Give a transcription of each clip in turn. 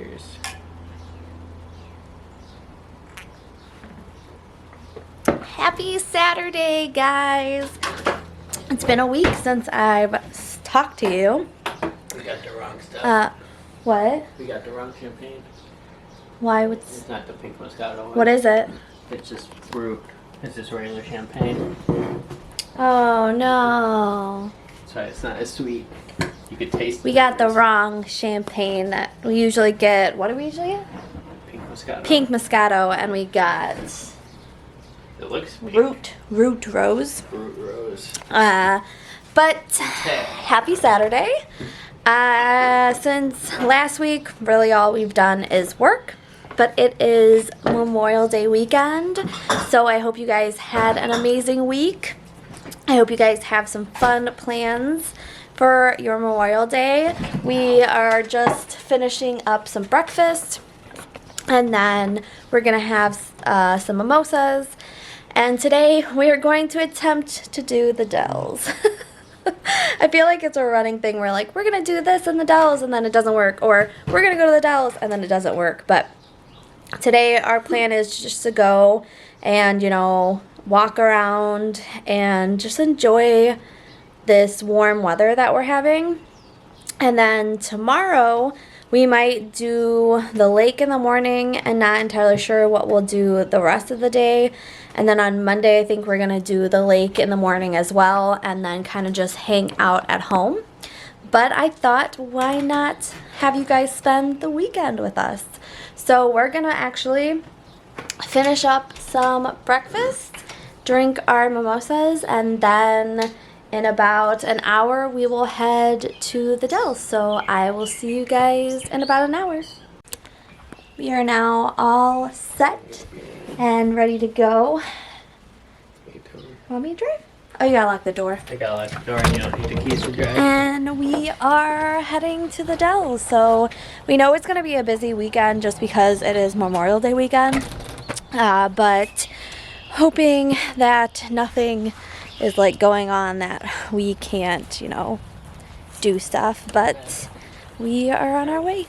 Cheers. Happy Saturday, guys. It's been a week since I've talked to you. We got the wrong stuff. What? We got the wrong champagne. Why? It's not the pink Moscato one. What is it? It's just brut. It's just regular champagne. Oh, no. That's why it's not as sweet. You could taste it. We got the wrong champagne that we usually get. What do we usually get? Pink Moscato. Pink Moscato, and we got It looks pink. Root Rose. Brut Rose. But happy Saturday. Since last week, really all we've done is work. But it is Memorial Day weekend, so I hope you guys had an amazing week. I hope you guys have some fun plans for your Memorial Day. We are just finishing up some breakfast, and then we're going to have some mimosas. And today we are going to attempt to do the Dells. I feel like it's a running thing. We're like, we're going to do this in the Dells, and then it doesn't work. Or we're going to go to the Dells, and then it doesn't work. But today our plan is just to go and, you know, walk around and just enjoy this warm weather that we're having. And then tomorrow we might do the lake in the morning, and not entirely sure what we'll do the rest of the day. And then on Monday I think we're going to do the lake in the morning as well, and then kind of just hang out at home. But I thought, why not have you guys spend the weekend with us? So we're going to actually finish up some breakfast, drink our mimosas, and then in about an hour we will head to the Dells. So I will see you guys in about an hour. We are now all set and ready to go. Want me to drive? Oh, you gotta lock the door. I gotta lock the door and you don't need the keys to drive. And we are heading to the Dells. So we know it's gonna be a busy weekend just because it is Memorial Day weekend. But hoping that nothing is like going on that we can't, you know, do stuff. But we are on our way.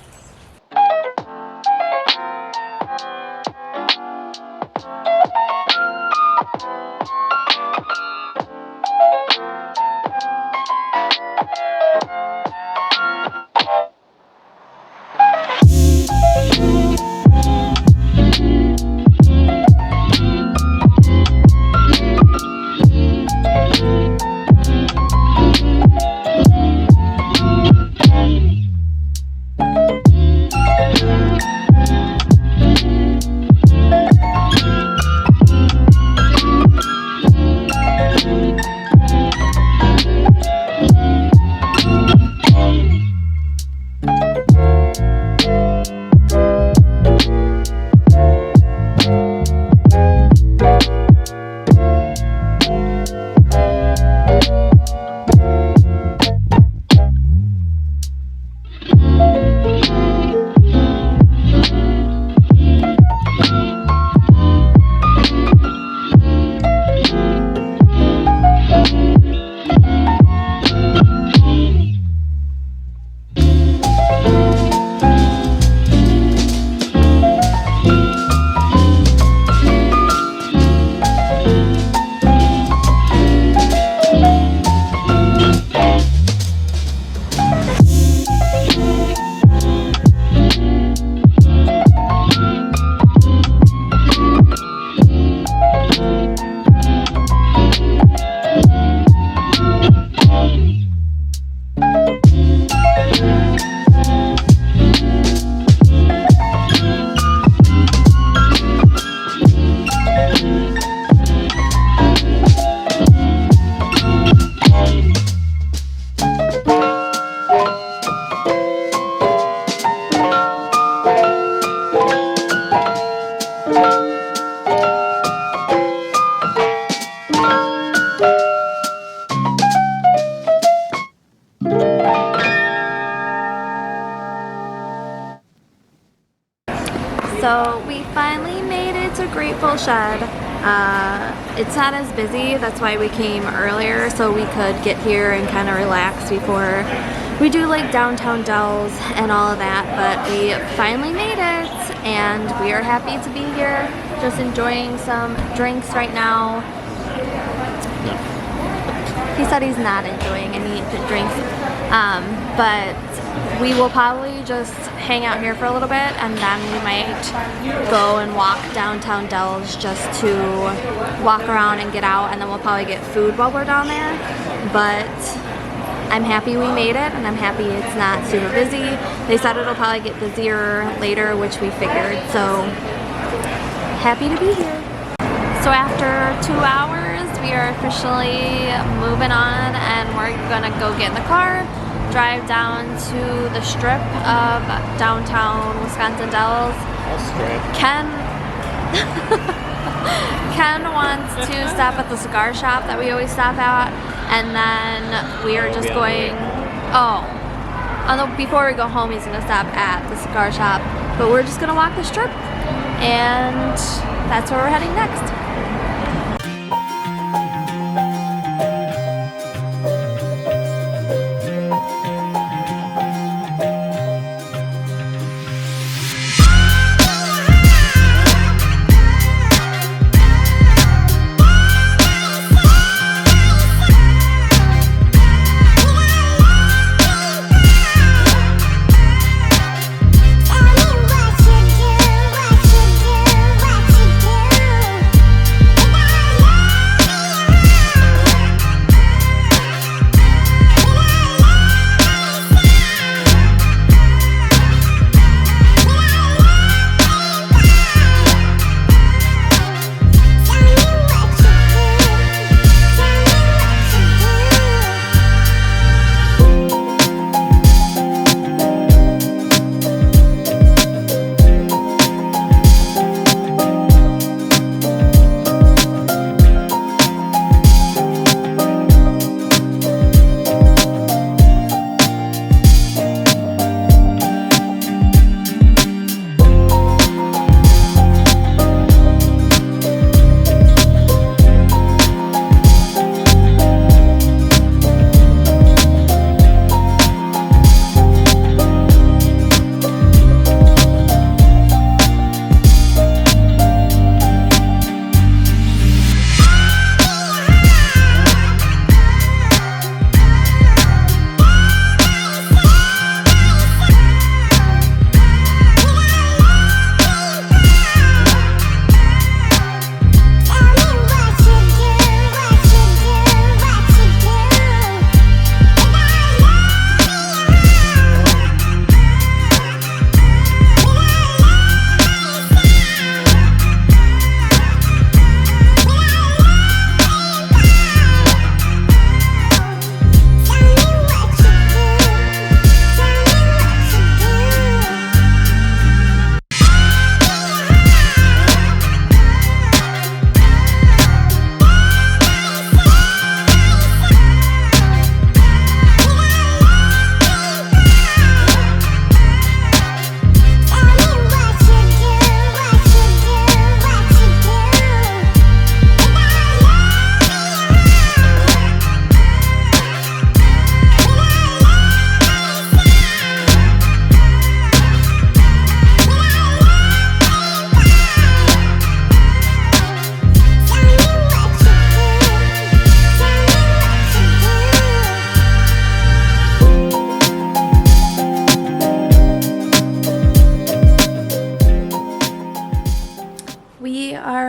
So we finally made it to Grateful Shed. It's not as busy, that's why we came earlier, so we could get here and kind of relax before we do like downtown Dells and all of that, but we finally made it and we are happy to be here. Just enjoying some drinks right now. He said he's not enjoying any drinks, but we will probably just hang out here for a little bit and then we might go and walk downtown Dells just to walk around and get out, and then we'll probably get food while we're down there. But I'm happy we made it, and I'm happy it's not super busy. They said it'll probably get busier later, which we figured, so happy to be here. So after 2 hours, we are officially moving on, and we're gonna go get in the car, drive down to the strip of downtown Wisconsin Dells. Ken wants to stop at the cigar shop that we always stop at, and then we are just going, before we go home he's going to stop at the cigar shop, but we're just going to walk the strip, and that's where we're heading next.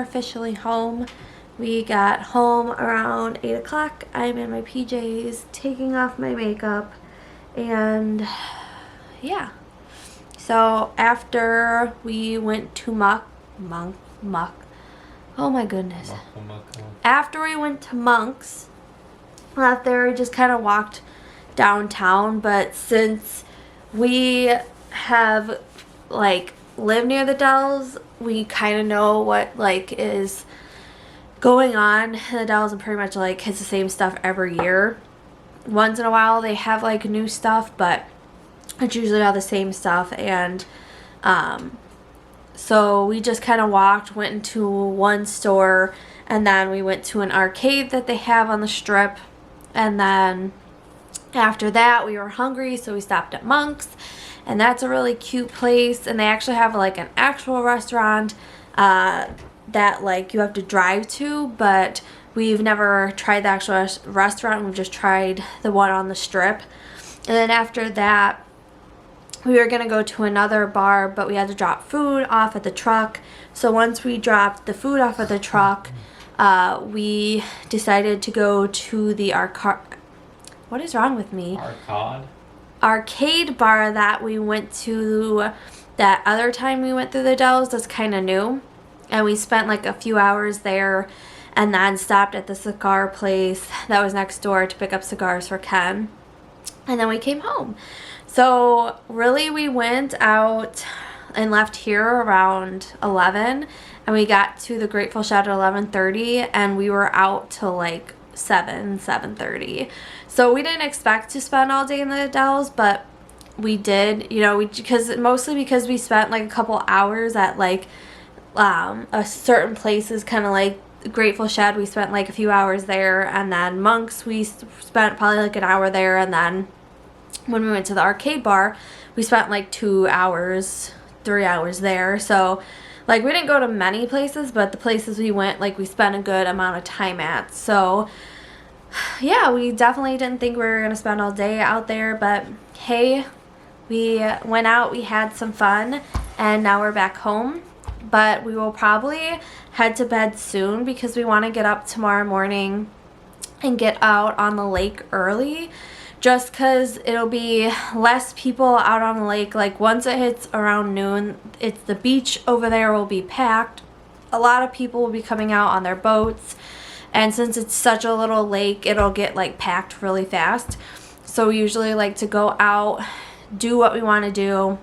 Officially home. We got home around 8 o'clock. I'm in my PJs, taking off my makeup, and yeah. So after we went to oh my goodness. After we went to Monk's, left there, we just kind of walked downtown, but since we have like live near the Dells, we kind of know what like is going on in the Dells, and pretty much like it's the same stuff every year. Once in a while they have like new stuff, but it's usually all the same stuff. And so we just kind of walked, went into one store, and then we went to an arcade that they have on the strip, and then After that, we were hungry, so we stopped at Monk's, and that's a really cute place. And they actually have like an actual restaurant that like you have to drive to, but we've never tried the actual restaurant. We've just tried the one on the strip. And then after that, we were going to go to another bar, but we had to drop food off at the truck. So once we dropped the food off at the truck, we decided to go to the what is wrong with me? Arcade bar that we went to that other time we went through the Dells. That's kind of new. And we spent like a few hours there and then stopped at the cigar place that was next door to pick up cigars for Ken. And then we came home. So really we went out and left here around 11, and we got to the Grateful Shed at 11:30, and we were out till like 7:30. So we didn't expect to spend all day in the Dells, but we did, you know, mostly because we spent like a couple hours at like a certain places, kind of like Grateful Shed. We spent like a few hours there, and then Monk's we spent probably like an hour there, and then when we went to the arcade bar, we spent like 2 hours, 3 hours there. So like we didn't go to many places, but the places we went, like we spent a good amount of time at. So yeah, we definitely didn't think we were going to spend all day out there, but hey, we went out, we had some fun, and now we're back home. But we will probably head to bed soon because we want to get up tomorrow morning and get out on the lake early, just because it'll be less people out on the lake. Like once it hits around noon, it's the beach over there will be packed. A lot of people will be coming out on their boats, and since it's such a little lake, it'll get like packed really fast. So we usually like to go out, do what we want to do,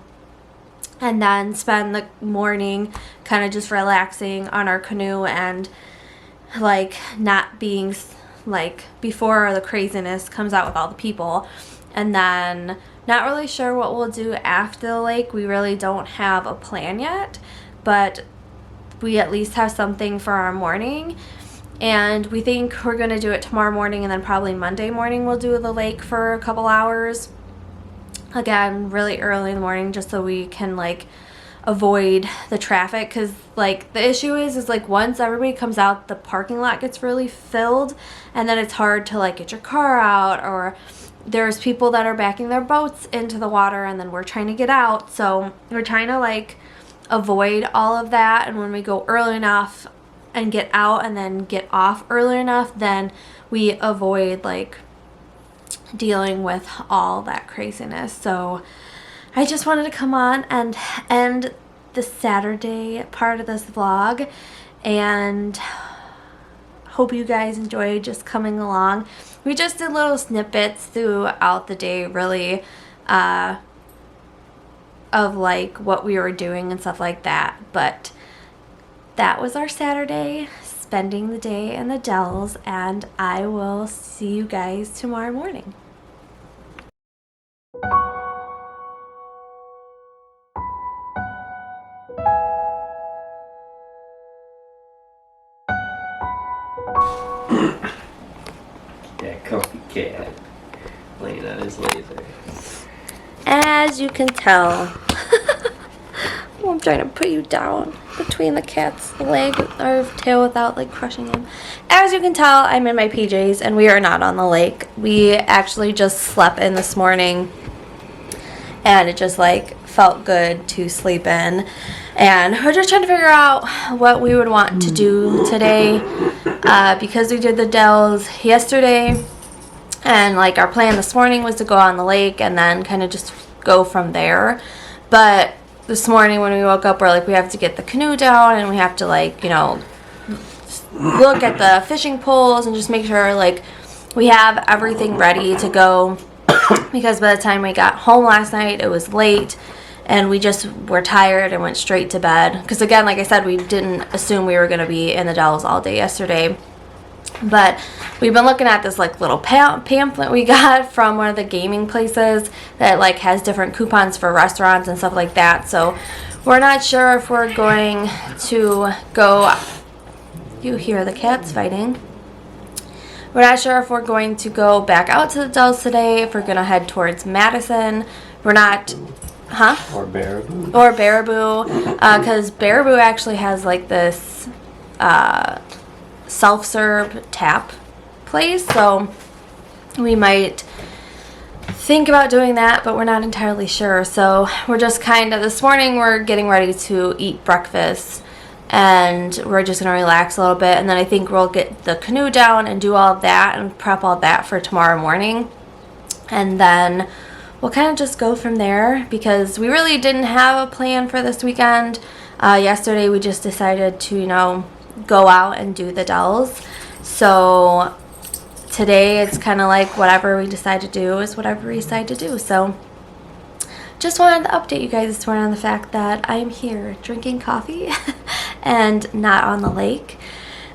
and then spend the morning kind of just relaxing on our canoe and like not being like before the craziness comes out with all the people. And then not really sure what we'll do after the lake. We really don't have a plan yet, but we at least have something for our morning. And we think we're going to do it tomorrow morning, and then probably Monday morning we'll do the lake for a couple hours. Again, really early in the morning, just so we can like avoid the traffic, because like the issue is like once everybody comes out, the parking lot gets really filled, and then it's hard to like get your car out, or there's people that are backing their boats into the water, and then we're trying to get out. So we're trying to like avoid all of that, and when we go early enough and get out and then get off early enough, then we avoid like dealing with all that craziness. So I just wanted to come on and end the Saturday part of this vlog, and hope you guys enjoyed just coming along. We just did little snippets throughout the day, really, of like what we were doing and stuff like that. But that was our Saturday, spending the day in the Dells, and I will see you guys tomorrow morning. That comfy cat laying on his laser. As you can tell, I'm trying to put you down between the cat's leg or tail without like crushing him. As you can tell, I'm in my PJs and we are not on the lake. We actually just slept in this morning, and it just like felt good to sleep in. And we're just trying to figure out what we would want to do today, because we did the Dells yesterday, and like our plan this morning was to go on the lake and then kind of just go from there. But this morning when we woke up, we're like, we have to get the canoe down, and we have to like, you know, look at the fishing poles and just make sure like we have everything ready to go, because by the time we got home last night, it was late. And we just were tired and went straight to bed. Because again, like I said, we didn't assume we were going to be in the Dells all day yesterday. But we've been looking at this like little pamphlet we got from one of the gaming places that like has different coupons for restaurants and stuff like that. So we're not sure if we're going to go. You hear the cats fighting. We're not sure if we're going to go back out to the Dells today, if we're going to head towards Madison. We're not, Or Baraboo. Or Baraboo, because Baraboo actually has like this self-serve tap place, so we might think about doing that, but we're not entirely sure. So we're just kind of, this morning we're getting ready to eat breakfast, and we're just going to relax a little bit, and then I think we'll get the canoe down and do all of that and prep all that for tomorrow morning, and then we'll kind of just go from there, because we really didn't have a plan for this weekend. Yesterday we just decided to, you know, go out and do the Dells. So today it's kind of like whatever we decide to do is whatever we decide to do. So just wanted to update you guys this morning on the fact that I'm here drinking coffee and not on the lake.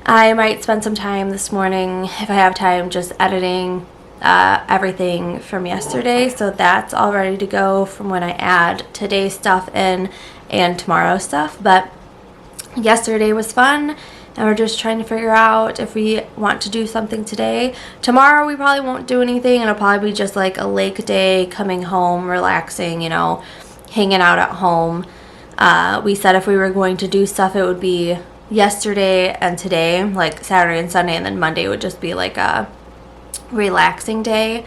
I might spend some time this morning, if I have time, just editing everything from yesterday, so that's all ready to go from when I add today's stuff in and tomorrow's stuff. But yesterday was fun, and we're just trying to figure out if we want to do something today. Tomorrow we probably won't do anything, and it'll probably be just like a lake day, coming home, relaxing, you know, hanging out at home. We said if we were going to do stuff, it would be yesterday and today, like Saturday and Sunday, and then Monday would just be like a relaxing day.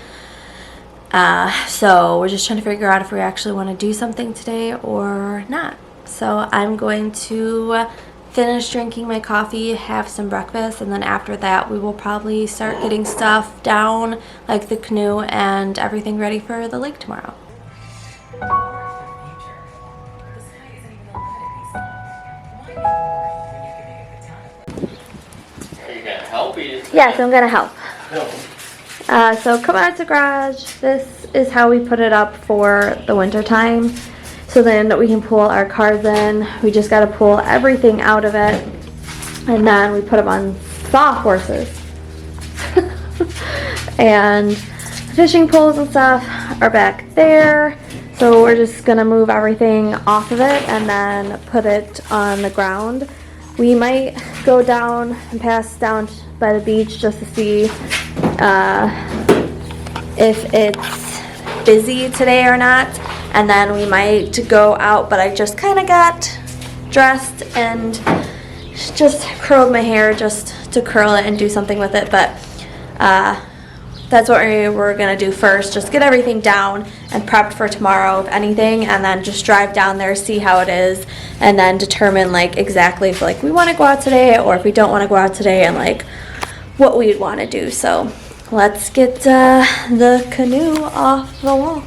So we're just trying to figure out if we actually want to do something today or not. So I'm going to finish drinking my coffee, have some breakfast, and then after that we will probably start getting stuff down, like the canoe and everything, ready for the lake tomorrow. Are you gonna help me? Yes, I'm gonna help. No. So come out to garage. This is how we put it up for the winter time. So then we can pull our cars in. We just got to pull everything out of it, and then we put them on sawhorses. And fishing poles and stuff are back there. So we're just gonna move everything off of it and then put it on the ground. We might go down and pass down by the beach just to see if it's busy today or not, and then we might go out. But I just kind of got dressed and just curled my hair just to curl it and do something with it, but that's what we're gonna do first, just get everything down and prepped for tomorrow, if anything, and then just drive down there, see how it is, and then determine like exactly if like we want to go out today or if we don't want to go out today, and like what we'd want to do. So let's get the canoe off the wall.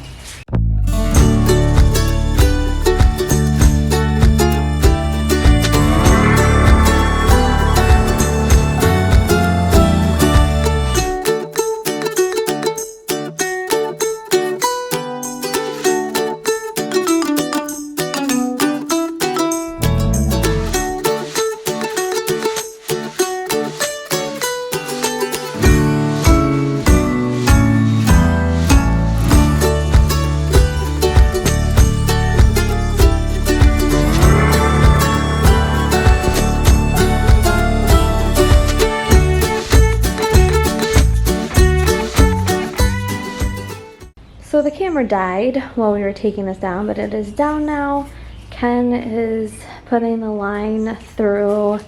So the camera died while we were taking this down, but it is down now. Ken is putting the line through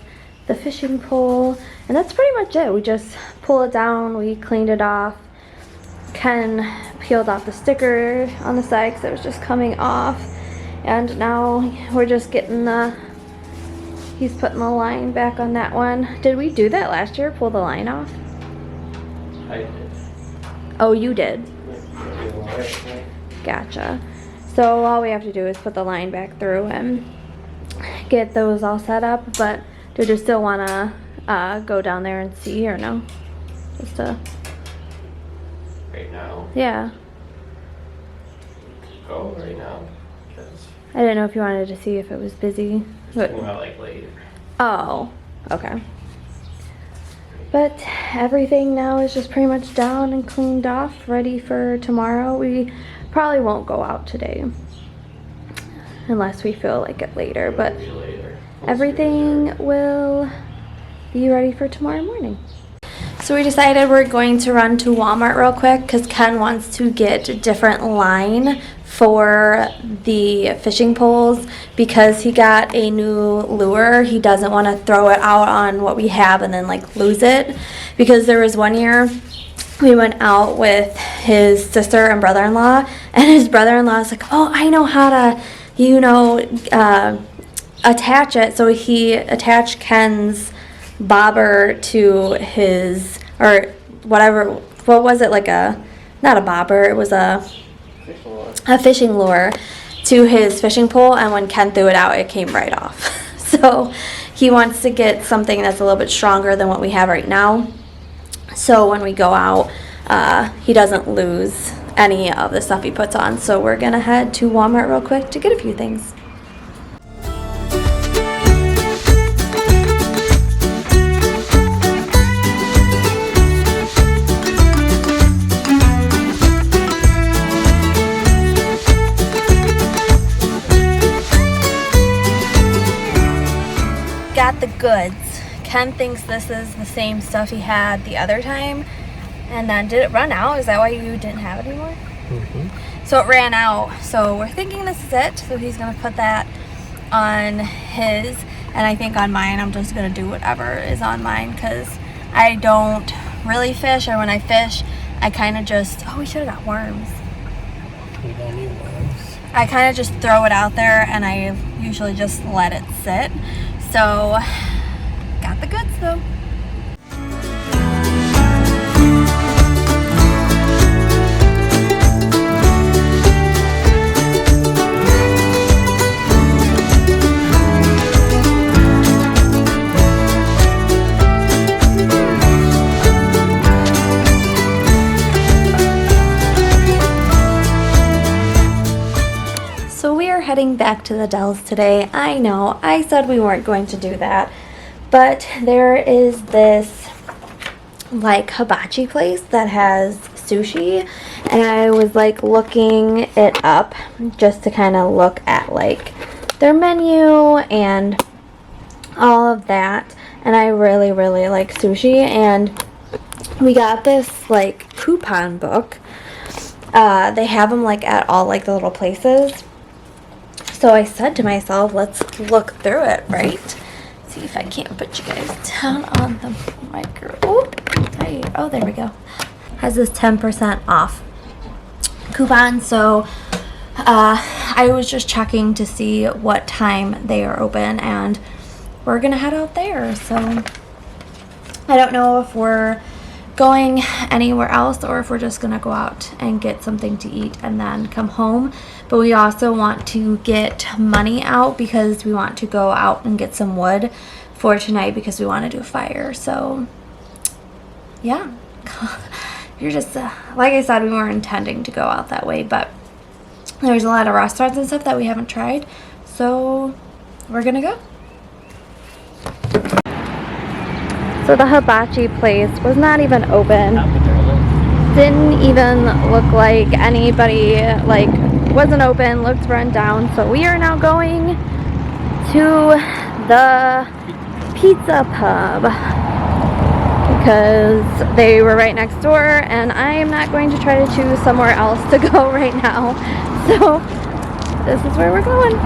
the fishing pole, and that's pretty much it. We just pull it down, we cleaned it off. Ken peeled off the sticker on the side because it was just coming off, and now we're just getting he's putting the line back on that one. Did we do that last year, pull the line off? I did. Oh, you did. Gotcha. So all we have to do is put the line back through and get those all set up. But did you still want to go down there and see, or no? Just to... Right now? Yeah. Go right now. Because I didn't know if you wanted to see if it was busy. But... more like later. Oh, okay. But everything now is just pretty much down and cleaned off, ready for tomorrow. We probably won't go out today unless we feel like it later, but everything will be ready for tomorrow morning. So we decided we're going to run to Walmart real quick because Ken wants to get a different line for the fishing poles because he got a new lure. He doesn't want to throw it out on what we have and then like lose it, because there was one year we went out with his sister and brother-in-law, and his brother-in-law was like, oh, I know how to, attach it. So he attached Ken's bobber to his, or whatever, what was it, like not a bobber, it was a fishing lure to his fishing pole, and when Ken threw it out, it came right off. So he wants to get something that's a little bit stronger than what we have right now, so when we go out, he doesn't lose any of the stuff he puts on. So we're gonna head to Walmart real quick to get a few things. Got the goods. Ken thinks this is the same stuff he had the other time. And then did it run out? Is that why you didn't have it anymore? Mm-hmm. So it ran out. So we're thinking this is it. So he's going to put that on his. And I think on mine, I'm just going to do whatever is on mine, because I don't really fish. Or when I fish, I kind of just... Oh, we should have got worms. We don't need worms. I kind of just throw it out there, and I usually just let it sit. So, got the goods though. So we are heading back to the Dells today. I know, I said we weren't going to do that, but there is this like hibachi place that has sushi, and I was like looking it up just to kind of look at like their menu and all of that, and I really like sushi, and we got this like coupon book. They have them like at all like the little places. So I said to myself, let's look through it, right? See if I can't put you guys down on the micro. Oh, there we go. Has this 10% off coupon. So I was just checking to see what time they are open, and we're gonna head out there. So I don't know if we're going anywhere else or if we're just gonna go out and get something to eat and then come home. But we also want to get money out because we want to go out and get some wood for tonight because we want to do a fire. So yeah, you're just like I said, we weren't intending to go out that way, but there's a lot of restaurants and stuff that we haven't tried, so we're gonna go. So the hibachi place was not even open. Didn't even look like anybody, like, wasn't open, looked run down. So we are now going to the pizza pub because they were right next door, and I am not going to try to choose somewhere else to go right now. So this is where we're going.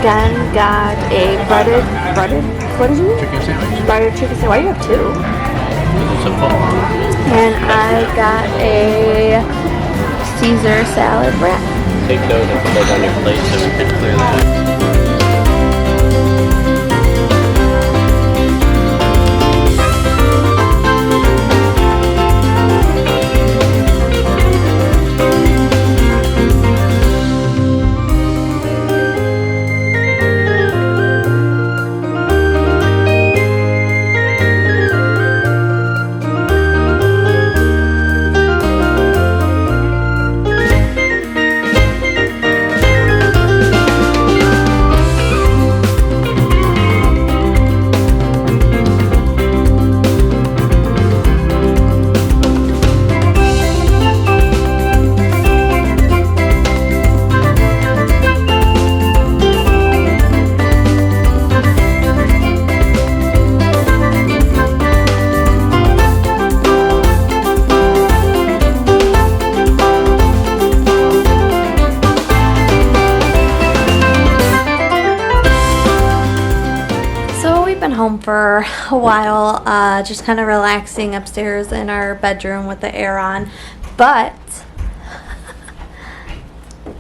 Jen got a buttered, what is it? Chicken sandwich. Buttered chicken sandwich. Why do you have two? It's a fall. And I got a Caesar salad wrap. Take those and put those on your plate so we can clear that. we've been home for a while, just kind of relaxing upstairs in our bedroom with the air on. But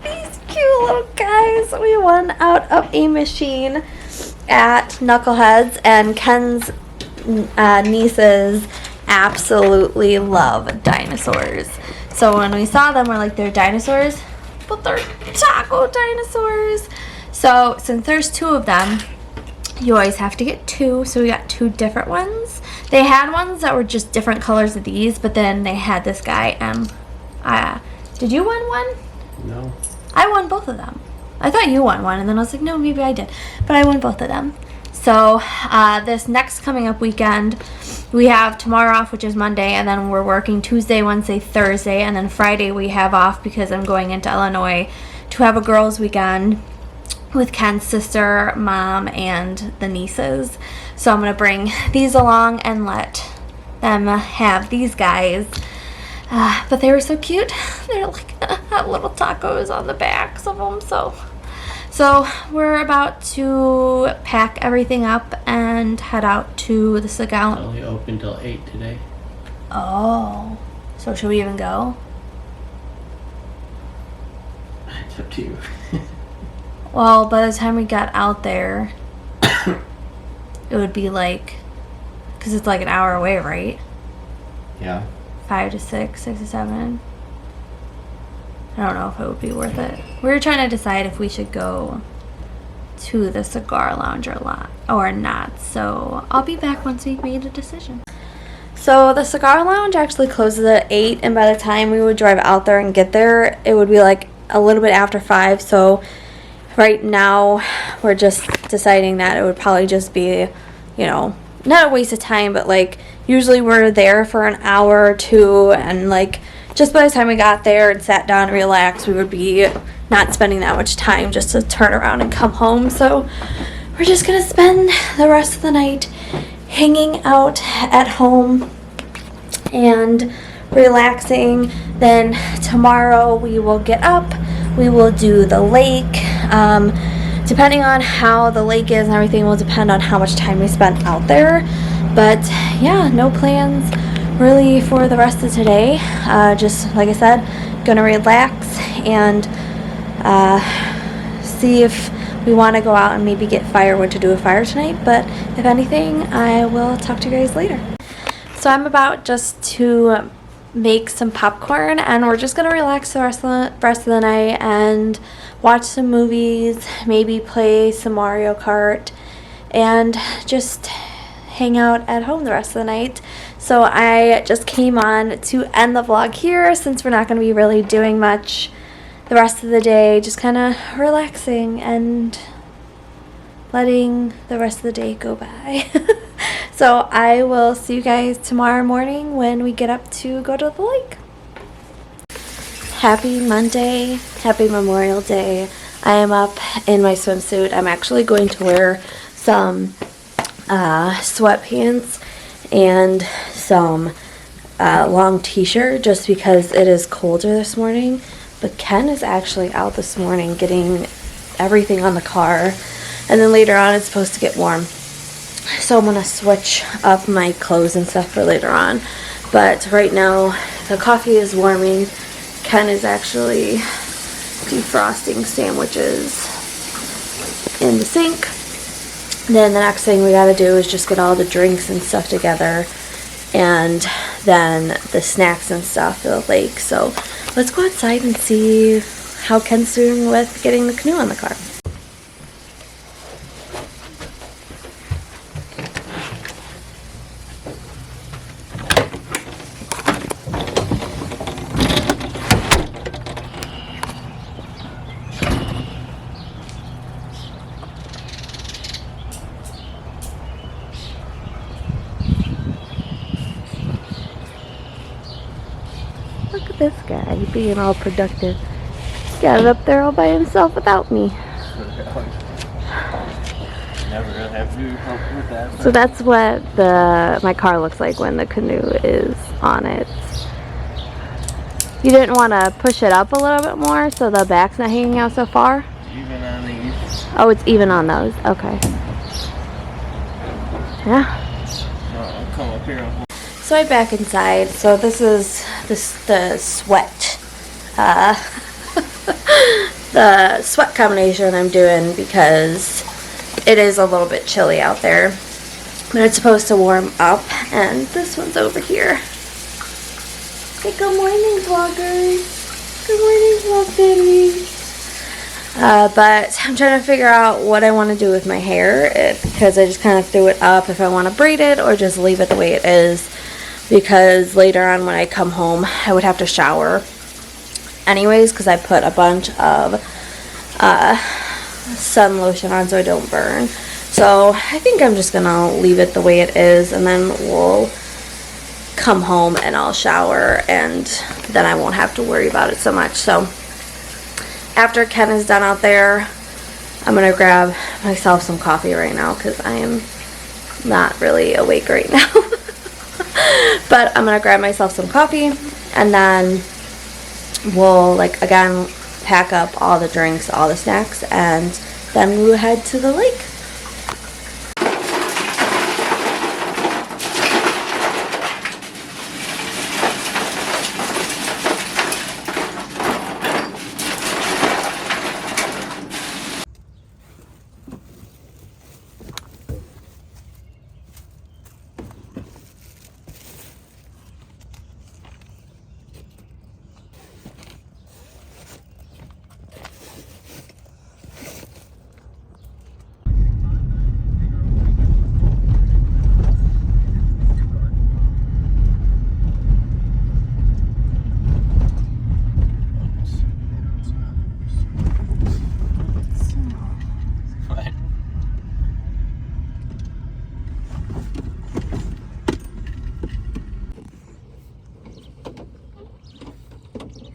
these cute little guys, we won out of a machine at Knuckleheads, and Ken's nieces absolutely love dinosaurs. So when we saw them, we're like, they're dinosaurs, but they're taco dinosaurs. So since there's 2 of them, you always have to get 2. So we got 2 different ones. They had ones that were just different colors of these, but then they had this guy. Did you win one? No. I won both of them. I thought you won one, and then I was like, no, maybe I did. But I won both of them. So this next coming up weekend, we have tomorrow off, which is Monday, and then we're working Tuesday, Wednesday, Thursday, and then Friday we have off because I'm going into Illinois to have a girls' weekend with Ken's sister, mom, and the nieces. So I'm going to bring these along and let them have these guys. But they were so cute. They're like have little tacos on the backs of them. So we're about to pack everything up and head out to the Sagala. It's only open till 8 today. Oh, so should we even go? It's up to you. Well, by the time we got out there, it would be like, because it's like an hour away, right? Yeah. 5 to 6, 6 to 7. I don't know if it would be worth it. We were trying to decide if we should go to the cigar lounge or not. So I'll be back once we've made a decision. So the cigar lounge actually closes at 8, and by the time we would drive out there and get there, it would be like a little bit after 5. So right now we're just deciding that it would probably just be, you know, not a waste of time, but like usually we're there for an hour or 2, and like just by the time we got there and sat down and relaxed, we would be not spending that much time just to turn around and come home. So we're just gonna spend the rest of the night hanging out at home and relaxing. Then tomorrow we will get up, we will do the lake. Depending on how the lake is and everything will depend on how much time we spend out there. But yeah, no plans really for the rest of today. Just like I said, gonna relax and see if we want to go out and maybe get firewood to do a fire tonight. But if anything, I will talk to you guys later. So I'm about just to make some popcorn, and we're just gonna relax the rest of the night and watch some movies, maybe play some Mario Kart, and just hang out at home the rest of the night. So I just came on to end the vlog here since we're not going to be really doing much the rest of the day, just kind of relaxing and letting the rest of the day go by. So I will see you guys tomorrow morning when we get up to go to the lake. Happy Monday, happy Memorial Day. I am up in my swimsuit. I'm actually going to wear some sweatpants and some long t-shirt just because it is colder this morning. But Ken is actually out this morning getting everything on the car, and then later on it's supposed to get warm. So I'm gonna switch up my clothes and stuff for later on. But right now the coffee is warming. Ken is actually defrosting sandwiches in the sink. Then the next thing we gotta do is just get all the drinks and stuff together, and then the snacks and stuff for the lake. So let's go outside and see how Ken's doing with getting the canoe on the car. Look at this guy being all productive. He got it up there all by himself without me. Never really have to help with that. So that's what my car looks like when the canoe is on it. You didn't want to push it up a little bit more so the back's not hanging out so far? Even on these. Oh, it's even on those. Okay. Yeah. I'll come up here. So I'm back inside. So this is the sweat, the sweat combination I'm doing because it is a little bit chilly out there, but it's supposed to warm up. And this one's over here. Say good morning, vloggers. Good morning, vlog babies. But I'm trying to figure out what I want to do with my hair because I just kind of threw it up if I want to braid it or just leave it the way it is, because later on when I come home I would have to shower anyways because I put a bunch of sun lotion on so I don't burn. So I think I'm just gonna leave it the way it is, and then we'll come home and I'll shower and then I won't have to worry about it so much. So after Ken is done out there, I'm gonna grab myself some coffee right now because I am not really awake right now. But I'm gonna grab myself some coffee and then we'll, like, again, pack up all the drinks, all the snacks, and then we'll head to the lake.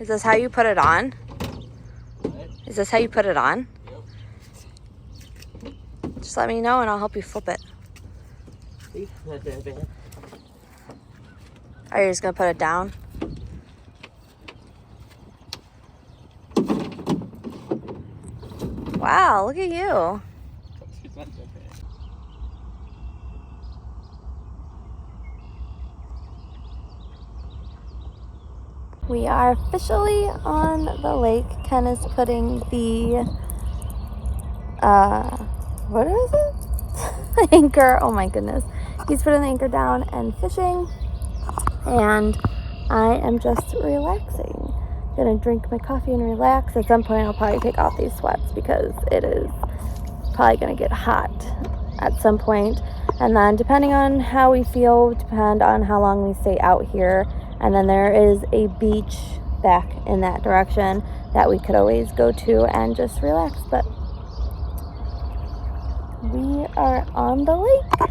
Is this how you put it on? Is this how you put it on? Yep. Just let me know and I'll help you flip it. See? Not that bad. Are you just gonna put it down? Wow, look at you. It's not that bad. We are officially on the lake. Ken is putting the, what is it? Anchor. Oh my goodness. He's putting the anchor down and fishing. And I am just relaxing. Gonna drink my coffee and relax. At some point I'll probably take off these sweats because it is probably gonna get hot at some point. And then depending on how we feel, depend on how long we stay out here. And then there is a beach back in that direction that we could always go to and just relax. But we are on the lake.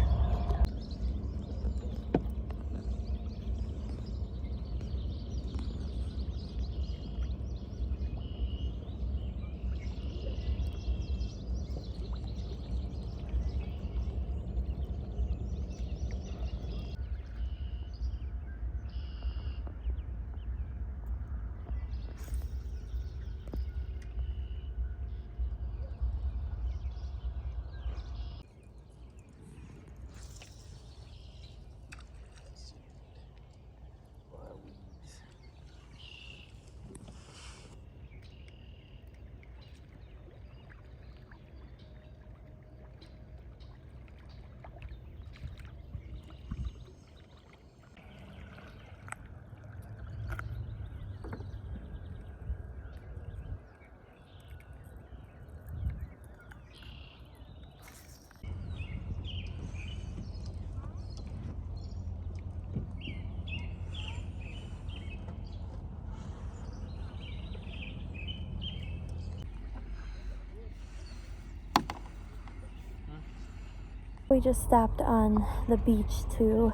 We just stopped on the beach to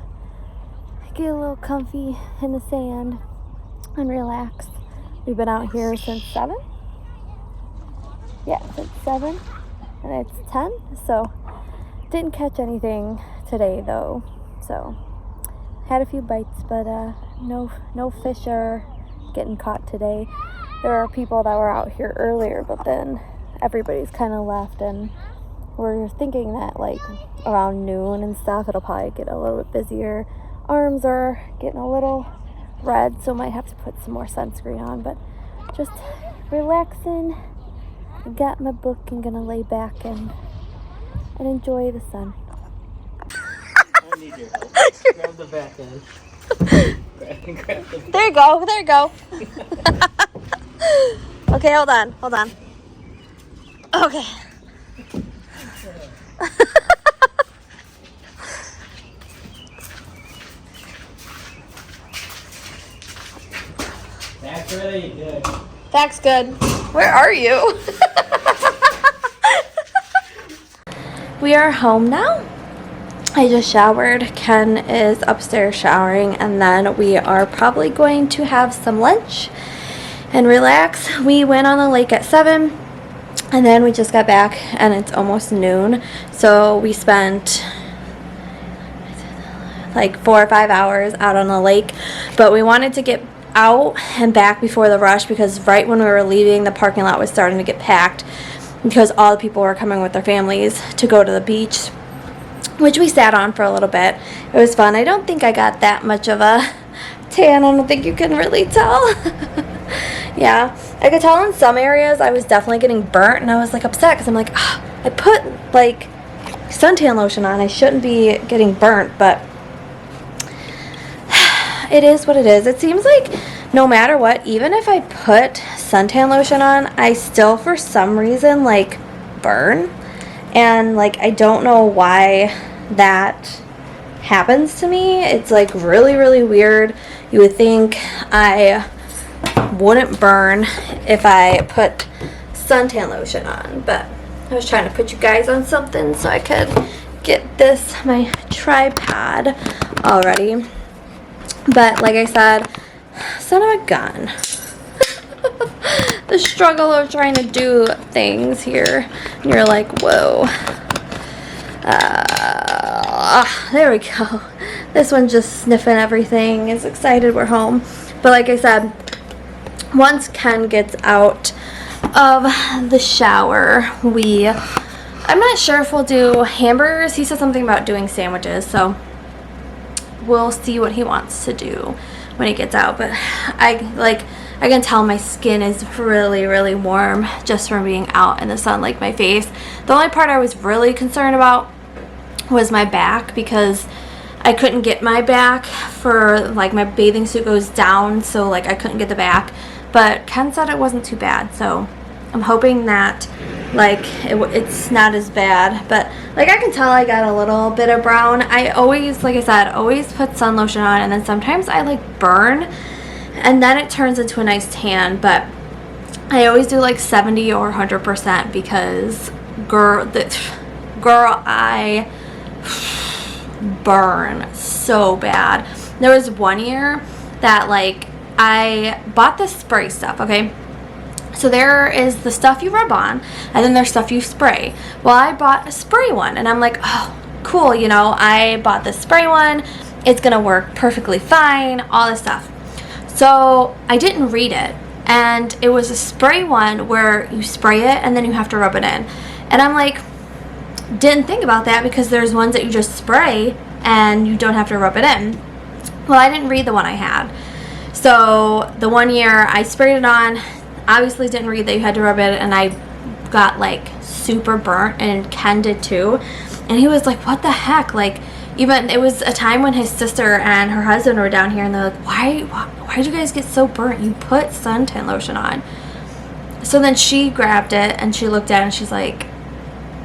get a little comfy in the sand and relax. We've been out here since 7. Yeah, since 7 and it's 10, so didn't catch anything today though. So had a few bites, but no fish are getting caught today. There are people that were out here earlier, but then everybody's kind of left and we're thinking that like around noon and stuff, it'll probably get a little bit busier. Arms are getting a little red, so might have to put some more sunscreen on, but just relaxing. I got my book and gonna lay back and enjoy the sun. I need your help. Grab the back end. Grab the There you go, there you go. Okay, hold on. Okay. back's ready. Good. That's good. Where are you? We are home now. I just showered. Ken is upstairs showering, and then we are probably going to have some lunch and relax. We went on the lake at 7, and then we just got back, and it's almost noon. So we spent like 4 or 5 hours out on the lake, but we wanted to get out and back before the rush, because right when we were leaving, the parking lot was starting to get packed because all the people were coming with their families to go to the beach, which we sat on for a little bit. It was fun. I don't think I got that much of a tan. I don't think you can really tell. Yeah, I could tell in some areas I was definitely getting burnt, and I was like upset because I'm like, I put like suntan lotion on. I shouldn't be getting burnt, but it is what it is. It seems like no matter what, even if I put suntan lotion on, I still for some reason like burn. And like I don't know why that happens to me. It's like really, really weird. You would think I wouldn't burn if I put suntan lotion on, but I was trying to put you guys on something so I could get this, my tripod, already. But like I said, son of a gun. The struggle of trying to do things here. And you're like, whoa. There we go. This one's just sniffing everything, is excited we're home. But like I said, once Ken gets out of the shower, I'm not sure if we'll do hamburgers. He said something about doing sandwiches, so we'll see what he wants to do when he gets out. But I can tell my skin is really, really warm just from being out in the sun, like my face. The only part I was really concerned about was my back, because I couldn't get my back for, like, my bathing suit goes down, so like I couldn't get the back. But Ken said it wasn't too bad, so I'm hoping that like it's not as bad. But like I can tell I got a little bit of brown. I always, like I said, always put sun lotion on, and then sometimes I like burn and then it turns into a nice tan. But I always do like 70 or 100% because girl, I burn so bad. There was one year that like I bought this spray stuff, okay? So there is the stuff you rub on, and then there's stuff you spray. Well, I bought a spray one, and I'm like, oh, cool, you know, I bought this spray one. It's gonna work perfectly fine, all this stuff. So I didn't read it, and it was a spray one where you spray it, and then you have to rub it in. And I'm like, didn't think about that because there's ones that you just spray, and you don't have to rub it in. Well, I didn't read the one I had. So the one year I sprayed it on, obviously didn't read that you had to rub it, and I got like super burnt, and Ken did too. And he was like, what the heck? Like, even it was a time when his sister and her husband were down here, and they're like, why did you guys get so burnt? You put suntan lotion on. So then she grabbed it and she looked at it and she's like,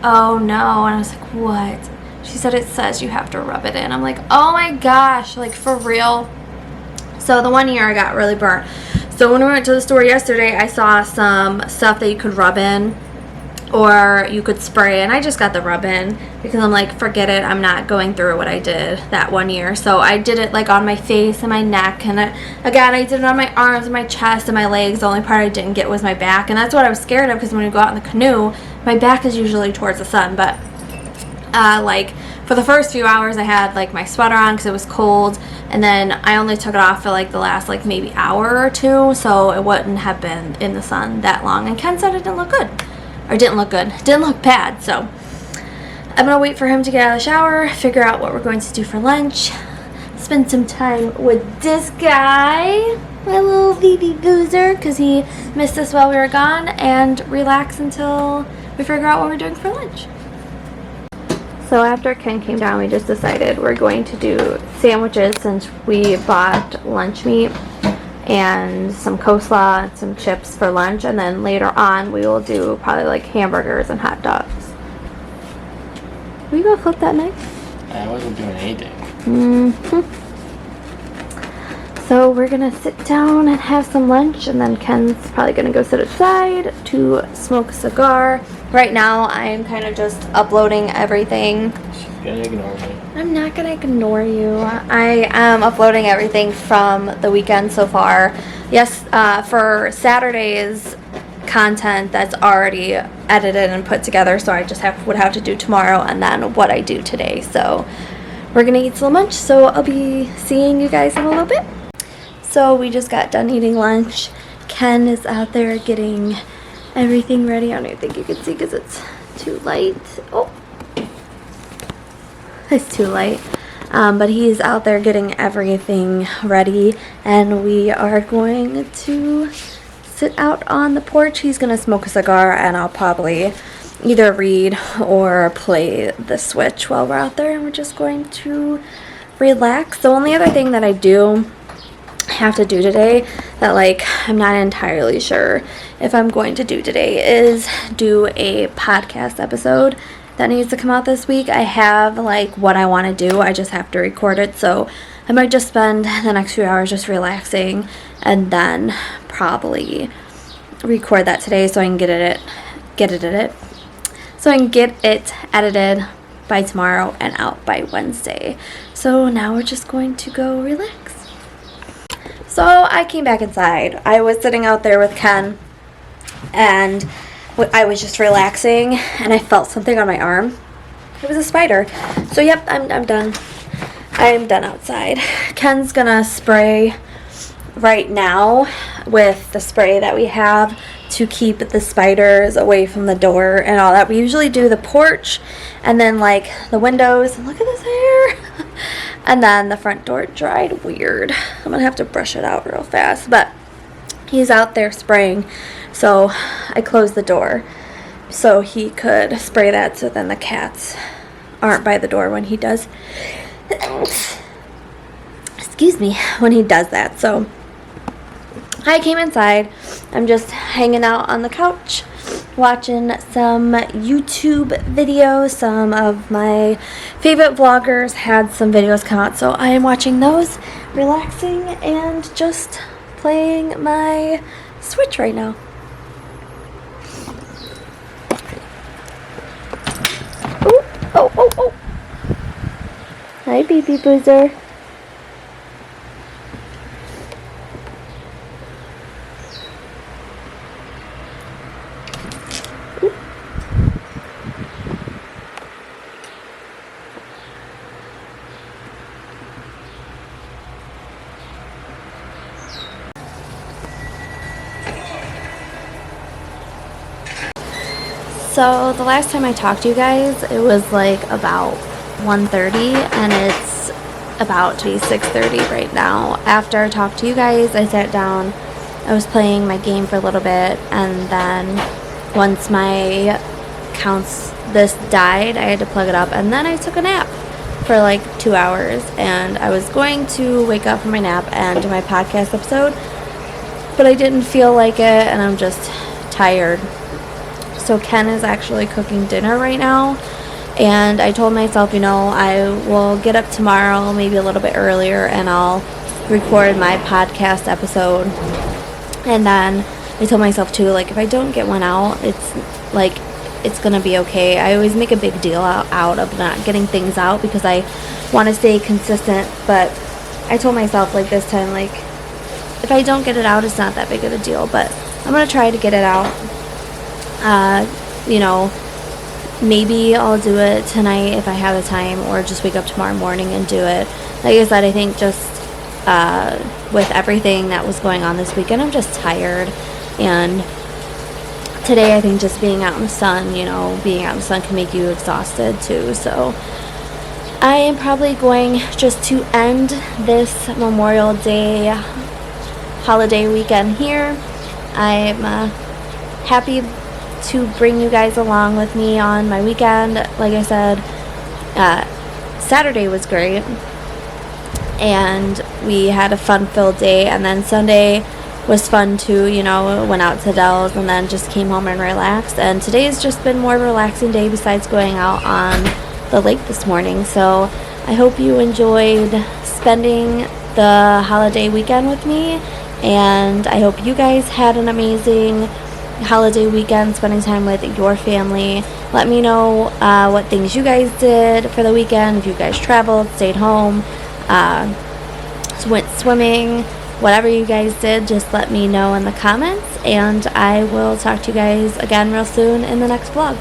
oh no. And I was like, what? She said it says you have to rub it in. I'm like, oh my gosh, like for real? So the one year I got really burnt. So when we went to the store yesterday, I saw some stuff that you could rub in or you could spray, and I just got the rub in because I'm like, forget it, I'm not going through what I did that one year. So I did it like on my face and my neck, and again I did it on my arms and my chest and my legs. The only part I didn't get was my back, and that's what I was scared of, because when you go out in the canoe, my back is usually towards the sun. But like for the first few hours I had like my sweater on because it was cold, and then I only took it off for like the last like maybe hour or two, so it wouldn't have been in the sun that long. And Ken said it didn't look good, or didn't look good, didn't look bad. So I'm gonna wait for him to get out of the shower, figure out what we're going to do for lunch, spend some time with this guy, my little baby boozer, because he missed us while we were gone, and relax until we figure out what we're doing for lunch. So after Ken came down, we just decided we're going to do sandwiches since we bought lunch meat and some coleslaw and some chips for lunch, and then later on we will do probably like hamburgers and hot dogs. Were you gonna flip that knife? I wasn't doing anything. So we're gonna sit down and have some lunch, and then Ken's probably gonna go sit outside to smoke a cigar. Right now I'm kind of just uploading everything. She's gonna ignore me. I'm not gonna ignore you. I am uploading everything from the weekend so far. Yes, for Saturday's content that's already edited and put together, so I just would have to do tomorrow and then what I do today. So we're gonna eat some lunch, so I'll be seeing you guys in a little bit. So we just got done eating lunch. Ken is out there getting everything ready. I don't even think you can see because it's too light. Oh, it's too light. But he's out there getting everything ready, and we are going to sit out on the porch. He's gonna smoke a cigar, and I'll probably either read or play the Switch while we're out there, and we're just going to relax. The only other thing that I do have to do today that like I'm not entirely sure if I'm going to do today is do a podcast episode that needs to come out this week. I have like what I want to do, I just have to record it, so I might just spend the next few hours just relaxing and then probably record that today so I can get it edited by tomorrow and out by Wednesday. So now we're just going to go relax. So I came back inside. I was sitting out there with Ken, and I was just relaxing, and I felt something on my arm. It was a spider. So yep, I'm done. I'm done outside. Ken's gonna spray right now with the spray that we have to keep the spiders away from the door and all that. We usually do the porch and then like the windows. Look at this hair. And then the front door dried weird. I'm gonna have to brush it out real fast, but he's out there spraying, so I closed the door so he could spray that, so then the cats aren't by the door when he does excuse me, when he does that. So I came inside. I'm just hanging out on the couch watching some YouTube videos. Some of my favorite vloggers had some videos come out, so I am watching those, relaxing, and just playing my Switch right now. Oh. Hi, baby boozer. So the last time I talked to you guys, it was like about 1:30, and it's about to be 6:30 right now. After I talked to you guys, I sat down, I was playing my game for a little bit, and then once my this died, I had to plug it up, and then I took a nap for like 2 hours, and I was going to wake up from my nap and do my podcast episode, but I didn't feel like it, and I'm just tired. So Ken is actually cooking dinner right now, and I told myself, you know, I will get up tomorrow, maybe a little bit earlier, and I'll record my podcast episode. And then I told myself too, like, if I don't get one out, it's gonna be okay. I always make a big deal out of not getting things out because I want to stay consistent, but I told myself, like, this time, like, if I don't get it out, it's not that big of a deal, but I'm gonna try to get it out. You know, maybe I'll do it tonight if I have the time, or just wake up tomorrow morning and do it. Like I said, I think just with everything that was going on this weekend, I'm just tired, and today I think just being out in the sun, being out in the sun can make you exhausted too. So I am probably going just to end this Memorial Day holiday weekend here. I'm happy to bring you guys along with me on my weekend. Like I said, Saturday was great, and we had a fun-filled day, and then Sunday was fun too. Went out to Del's and then just came home and relaxed, and today's just been more of a relaxing day besides going out on the lake this morning. So I hope you enjoyed spending the holiday weekend with me, and I hope you guys had an amazing holiday weekend spending time with your family. Let me know what things you guys did for the weekend, if you guys traveled, stayed home, went swimming, whatever you guys did, just let me know in the comments, and I will talk to you guys again real soon in the next vlog.